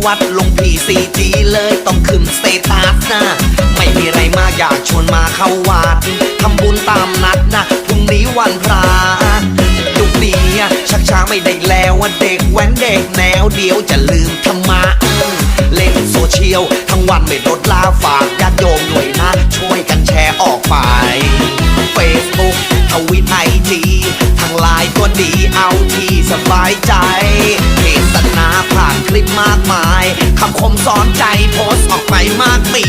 วัดลงพีซีจีเลยต้องขึ้นสเตตัสนะไม่มีอะไรมากอยากชวนมาเข้าวัดทำบุญตามนัดนะพรุ่งนี้วันพระยุคนี้ชักช้าไม่ได้แล้วเด็กแว้นเด็กแนวเดียวจะลืมธรรมะเล่นโซเชียลทั้งวันไม่ลดลาฝากญาติโยมด้วยนะช่วยกันแชร์ออกไป Facebook ทวิต IG ทางไลน์ก็ดีเอาที่สบายใจเทศนาผ่านคลิปมากมายคำคมสอนใจโพสต์ออกไปมากมี